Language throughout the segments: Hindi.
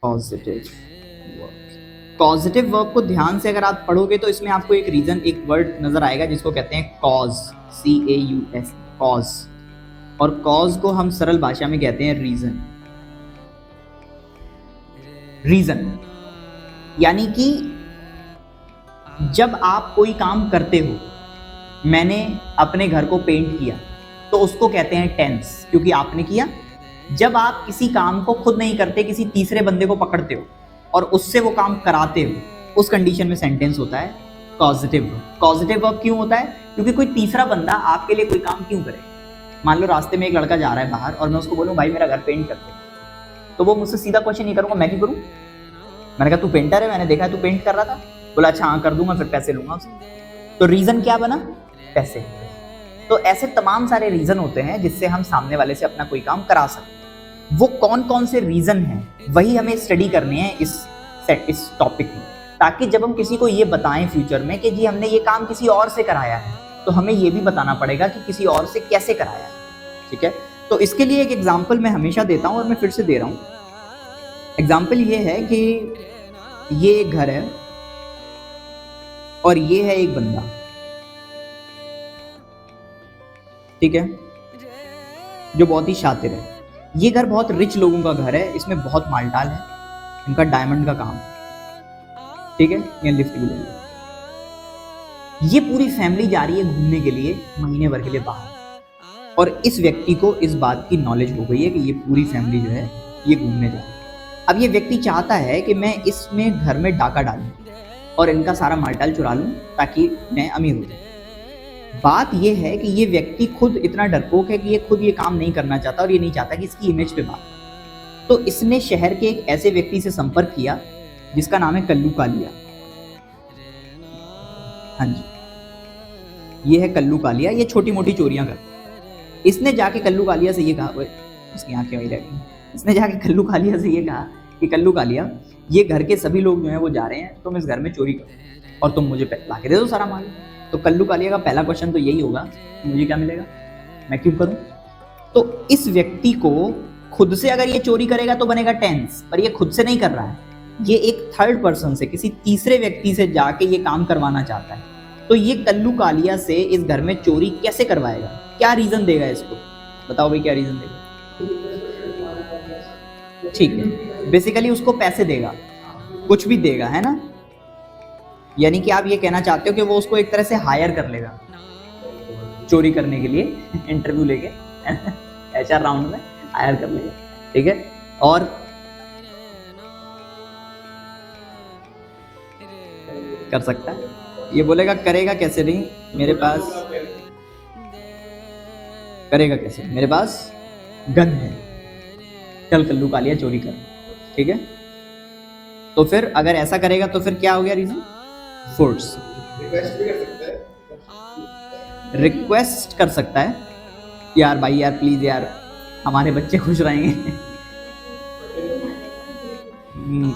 Positive verb. पॉजिटिव वर्ब को ध्यान से अगर आप पढ़ोगे तो इसमें आपको एक रीजन, एक वर्ड नजर आएगा जिसको कहते हैं कॉज, CAUS, कॉज। और कॉज को हम सरल भाषा में कहते हैं रीजन। रीजन यानी कि जब आप कोई काम करते हो, मैंने अपने घर को पेंट किया, तो उसको कहते हैं टेंस, क्योंकि आपने किया। जब आप किसी काम को खुद नहीं करते, किसी तीसरे बंदे को पकड़ते हो और उससे वो काम कराते हो, उस कंडीशन में सेंटेंस होता है पॉजिटिव वर्ब। पॉजिटिव वर्ब क्यों होता है? क्योंकि कोई तीसरा बंदा आपके लिए कोई काम क्यों करे। मान लो रास्ते में एक लड़का जा रहा है बाहर और मैं उसको बोलूं भाई मेरा घर पेंट कर दे, तो वो मुझसे सीधा क्वेश्चन नहीं करूंगा मैं क्यों करूं। मैंने कहा तू पेंटर है, मैंने देखा है तू पेंट कर रहा था। बोला अच्छा हाँ कर दूंगा, फिर पैसे लूंगा उससे। तो रीजन क्या बना? पैसे। तो ऐसे तमाम सारे रीजन होते हैं जिससे हम सामने वाले से अपना कोई काम करा सकते हैं। वो कौन कौन से रीजन हैं वही हमें स्टडी करने हैं इस टॉपिक में, ताकि जब हम किसी को ये बताएं फ्यूचर में कि जी हमने ये काम किसी और से कराया है, तो हमें ये भी बताना पड़ेगा कि किसी और से कैसे कराया है। ठीक है, तो इसके लिए एक एग्जाम्पल मैं हमेशा देता हूं और मैं फिर से दे रहा हूं। एग्जाम्पल ये है कि ये एक घर है और ये है एक बंदा। ठीक है, जो बहुत ही शातिर है। ये घर बहुत रिच लोगों का घर है, इसमें बहुत मालटाल है, इनका डायमंड का काम है। ठीक है, ये लिफ्ट भी लगी है। ये पूरी फैमिली जा रही है घूमने के लिए, महीने भर के लिए बाहर, और इस व्यक्ति को इस बात की नॉलेज हो गई है कि ये पूरी फैमिली जो है ये घूमने जा रही है। अब ये व्यक्ति चाहता है कि मैं इसमें घर में डाका डालूं और इनका सारा मालटाल चुरा लूं ताकि मैं अमीर हो जाऊं। बात यह है कि ये व्यक्ति खुद इतना डरपोक है कि ये खुद ये काम नहीं करना चाहता और ये नहीं चाहता कि इसकी इमेज पे बात। तो इसने शहर के एक ऐसे व्यक्ति से संपर्क किया जिसका नाम है कल्लू कालिया। हाँ जी, ये है कल्लू कालिया, ये छोटी मोटी चोरियां करता है। इसने जाके कल्लू कालिया से ये कहा, उसकी आंखें वही रह गई। इसने जाके कल्लू कालिया से ये कहा कि कल्लू कालिया, ये घर के सभी लोग जो हैं वो जा रहे हैं, तुम इस घर में चोरी करो और तुम मुझे ला के दे दो सारा माल। तो कल्लू कालिया का पहला क्वेश्चन तो यही होगा, मुझे क्या मिलेगा, मैं क्यों करूं? तो इस व्यक्ति को खुद से अगर ये चोरी करेगा तो बनेगा टेंस, पर ये खुद से नहीं कर रहा है, ये एक थर्ड पर्सन से, किसी तीसरे व्यक्ति से जाके ये काम करवाना चाहता है। तो ये कल्लू कालिया से इस घर में चोरी कैसे करवाएगा? क्या रीजन देगा इसको? बताओ भाई, क्या रीजन देगा? ठीक है, बेसिकली उसको पैसे देगा, कुछ भी देगा, है ना? यानी कि आप ये कहना चाहते हो कि वो उसको एक तरह से हायर कर लेगा चोरी करने के लिए, इंटरव्यू लेके HR राउंड में हायर कर लेगा। ठीक है, और कर सकता है, ये बोलेगा करेगा कैसे नहीं, मेरे पास करेगा कैसे, मेरे पास गन है, चल कल्लू कालिया चोरी कर। ठीक है, तो फिर अगर ऐसा करेगा तो फिर क्या हो गया रीजन? फोर्स। रिक्वेस्ट कर सकता है, यार भाई यार प्लीज यार हमारे बच्चे खुश रहेंगे।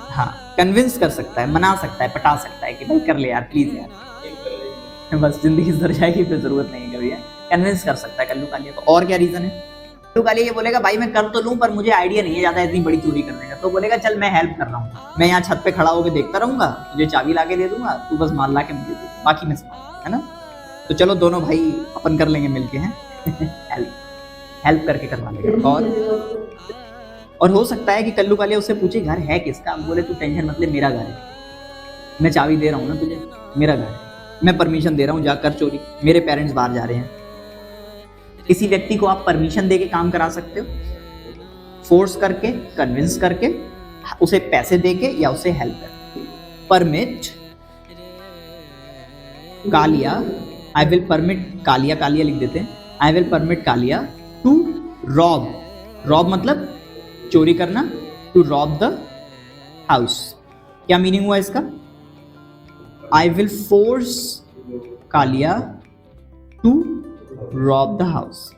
हाँ, कन्विंस कर सकता है, मना सकता है, पटा सकता है कि भाई कर ले यार प्लीज यार, बस जिंदगी सुधर जाएगी, फिर जरूरत नहीं कभी है। कन्विंस कर सकता है कल्लू कालिया को। और क्या रीजन है? कल्लू कालिया ये बोलेगा भाई मैं कर तो लूं पर मुझे आइडिया नहीं है ज्यादा इतनी बड़ी चोरी करने का, तो बोलेगा चल मैं हेल्प कर रहा हूँ, मैं यहाँ छत पे खड़ा होकर देखता रहूंगा, तुझे चाबी ला के दे दूंगा, तू बस माल ला के मुझे दे, बाकी मैं है ना। तो चलो दोनों भाई अपन कर लेंगे मिलके, हैं हेल्प करके करवा लेगा। और हो सकता है कि कल्लू कालिया उससे पूछे घर है किसका, बोले तू टेंशन मत ले, मेरा घर है, मैं चाबी दे रहा हूँ ना तुझे, मेरा घर है, मैं परमिशन दे रहा हूँ जाकर चोरी, मेरे पेरेंट्स बाहर जा रहे हैं। किसी व्यक्ति को आप परमिशन देके काम करा सकते हो, फोर्स करके, कन्विंस करके, उसे पैसे देके या उसे हेल्प करके। Permit Kalia, I will permit Kalia, Kalia लिख देते हैं, I will permit Kalia to rob, rob मतलब चोरी करना, टू रॉब द हाउस। क्या मीनिंग हुआ इसका? I will force Kalia to rob the house.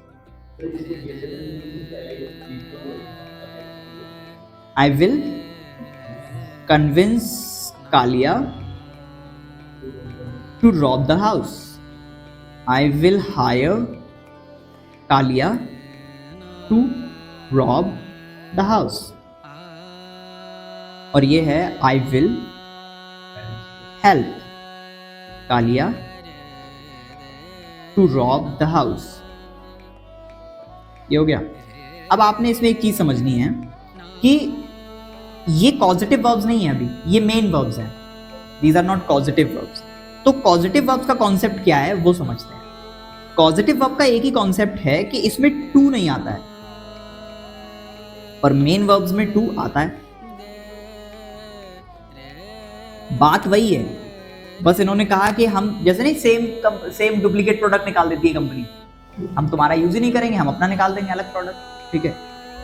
I will convince Kalia to rob the house. I will hire Kalia to rob the house. और ये है I will help Kalia to rob the house. ये हो गया। अब आपने इसमें एक चीज समझनी है कि ये कॉजेटिव वर्ब्स नहीं है, अभी ये मेन वर्ब्स हैं, these are not causative verbs. तो कॉजेटिव वर्ब्स का कॉन्सेप्ट क्या है वो समझते हैं। कॉजेटिव वर्ब का एक ही कॉन्सेप्ट है कि इसमें टू नहीं आता है, और मेन वर्ब्स में टू आता है। बात वही है, बस इन्होंने कहा कि हम जैसे नहीं सेम डुप्लीकेट प्रोडक्ट निकाल देती है कंपनी, हम तुम्हारा यूज ही नहीं करेंगे, हम अपना निकाल देंगे अलग प्रोडक्ट, ठीक है।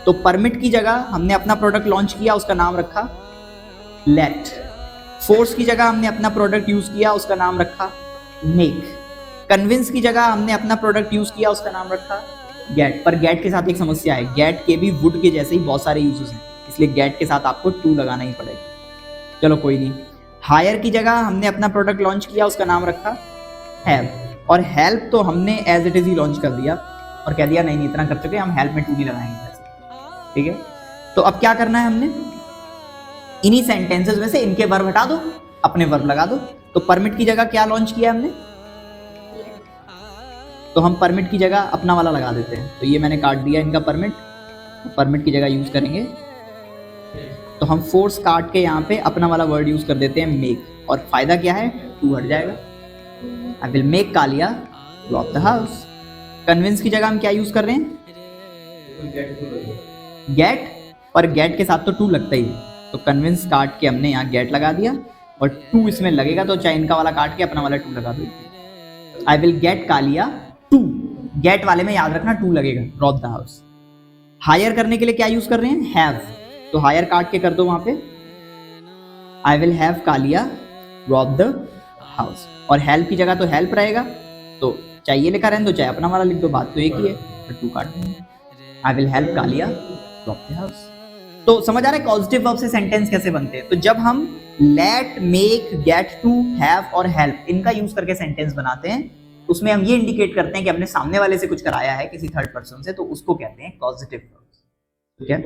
तो परमिट की जगह हमने अपना प्रोडक्ट लॉन्च किया, उसका नाम रखा लेट। फोर्स की जगह हमने अपना प्रोडक्ट यूज किया, उसका नाम रखा मेक। कन्विंस की जगह हमने अपना प्रोडक्ट यूज किया, उसका नाम रखा गेट। पर गेट के साथ एक समस्या है, गेट के भी वुड के जैसे ही बहुत सारे यूजेस हैं, इसलिए गेट के साथ आपको टू लगाना ही पड़ेगा। चलो कोई नहीं। हायर की जगह हमने अपना प्रोडक्ट लॉन्च किया, उसका नाम रखा हैव। और हेल्प तो हमने एज इट इज ही लॉन्च कर दिया और कह दिया नहीं इतना कर चुके, हम हेल्प में टू नहीं लगाएंगे, ठीक है। तो अब क्या करना है, हमने इन्हीं सेंटेंसेस में से इनके वर्ब हटा दो, अपने वर्ब लगा दो। तो परमिट की जगह क्या लॉन्च किया हमने, तो हम परमिट की जगह अपना वाला लगा देते हैं। तो ये मैंने काट दिया इनका परमिट, परमिट की जगह यूज करेंगे। तो हम फोर्स काट के यहाँ पे अपना वाला वर्ड यूज कर देते हैं मेक, और फायदा क्या है, टू हट जाएगा। I will make Kalia rob the house. Convince की जगह हम क्या यूज कर रहे हैं, गेट, पर गेट के साथ तो टू लगता ही है, तो कन्विंस काट के हमने यहाँ गेट लगा दिया, और टू इसमें लगेगा, तो चाहे इनका वाला काट के अपना वाला टू लगा दो। I will get Kalia to, get वाले में याद रखना टू लगेगा, रॉब द हाउस। हायर करने के लिए क्या यूज कर रहे हैं, हैव, तो हायर काट के कर दो वहां पे, I will have Kalia rob the house. और हेल्प की जगह तो हेल्प रहेगा, तो चाहे ये लिखा रहने दो चाहे अपना वाला लिख दो, बात तो एक ही है, तो टू काट देंगे। I will help Kalia rob the house. तो समझ आ रहा है पॉजिटिव वर्ब से सेंटेंस कैसे बनते हैं। तो जब हम let, make, get to, have और हेल्प इनका यूज करके सेंटेंस बनाते हैं, उसमें हम ये इंडिकेट करते हैं कि हमने सामने वाले से कुछ कराया है किसी थर्ड पर्सन से, तो उसको कहते हैं पॉजिटिव वर्ब, ठीक है।